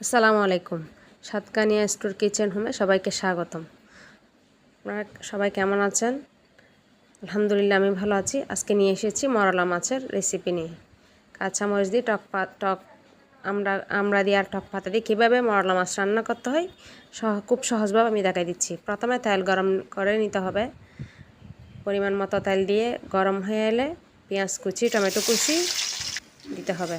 আসসালামু আলাইকুম। Satkania store kitchen হোমে সবাইকে স্বাগতম। আপনারা সবাই কেমন আছেন? আলহামদুলিল্লাহ আমি ভালো আছি। আজকে নিয়ে এসেছি মরলা মাছের রেসিপি নিয়ে। কাঁচামরিচ দিয়ে টক আমরা দিয়ে আর টক পাতা দিয়ে কীভাবে মরলা মাছ রান্না করতে হয় খুব সহজভাবে আমি দেখাই দিচ্ছি। প্রথমে তেল গরম করে নিতে হবে। পরিমাণ মতো তেল দিয়ে গরম হয়ে এলে পেঁয়াজ কুচি, টমেটো কুচি দিতে হবে।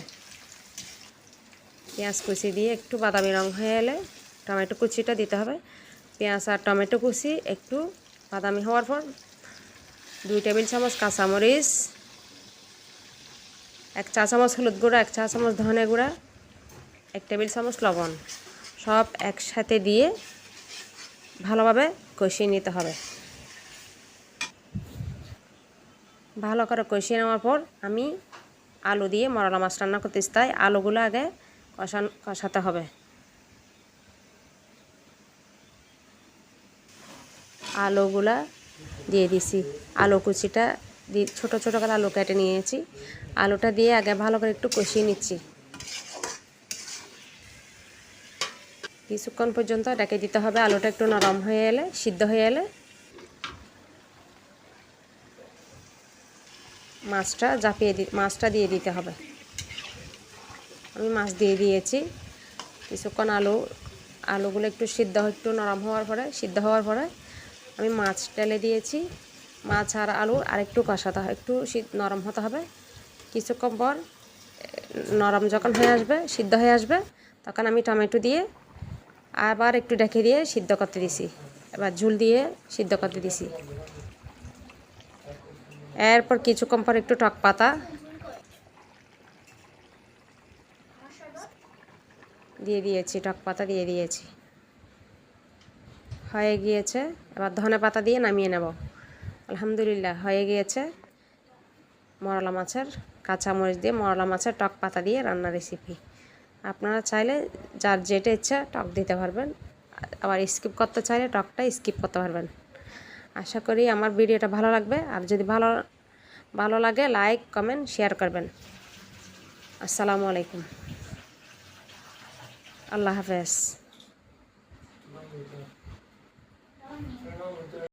পেঁয়াজ কুচি দিয়ে একটু বাদামি রং হয়ে এলে টমেটো কুচিটা দিতে হবে। পেঁয়াজ আর টমেটো কুচি একটু বাদামি হওয়ার পর 2 টেবিল চামচ কাঁচামরিচ, 1 চা চামচ হলুদ গুঁড়া, 1 চা চামচ ধনে গুঁড়া, 1 টেবিল চামচ লবণ সব একসাথে দিয়ে ভালোভাবে কষিয়ে নিতে হবে। ভালো করে কষিয়ে নেওয়ার পর আমি আলু দিয়ে মরলা মাছ রান্না করতেছি, তাই আলুগুলো আগে কষাতে হবে। আলুগুলা দিয়ে দিছি। আলু কুচিটা দিয়ে ছোটো ছোটো করে আলু কেটে নিয়েছি। আলুটা দিয়ে আগে ভালো করে একটু কষিয়ে নিচ্ছি। কিছুক্ষণ পর্যন্ত ঢেকে দিতে হবে। আলুটা একটু নরম হয়ে এলে, সিদ্ধ হয়ে এলে মাছটা দিয়ে দিতে হবে। আমি মাছ দিয়ে দিয়েছি। কিছুক্ষণ আলুগুলো একটু নরম হওয়ার পরে আমি মাছ ঢেলে দিয়েছি। মাছ আর আলু আরেকটু কষাতে হবে, একটু নরম হতে হবে। কিছুক্ষণ পর নরম যখন হয়ে আসবে, সিদ্ধ হয়ে আসবে, তখন আমি টমেটো দিয়ে আবার একটু ঢেকে দিয়ে সিদ্ধ করতে দিছি। এবার ঝোল দিয়ে সিদ্ধ করতে দিছি। এরপর কিছুক্ষণ পর একটু টক পাতা দিয়ে দিয়েছি। হয়ে গিয়েছে। এবার ধনে পাতা দিয়ে নামিয়ে নেব। আলহামদুলিল্লাহ হয়ে গিয়েছে মরলা মাছের কাঁচামরিচ দিয়ে মরলা মাছের টক পাতা দিয়ে রান্না রেসিপি। আপনারা চাইলে যার যেটা ইচ্ছা টক দিতে পারবেন, আবার স্কিপ করতে চাইলে টকটা স্কিপ করতে পারবেন। আশা করি আমার ভিডিওটা ভালো লাগবে। আর যদি ভালো লাগে লাইক, কমেন্ট, শেয়ার করবেন। আসসালামু আলাইকুম। আল্লাহ হাফেজ।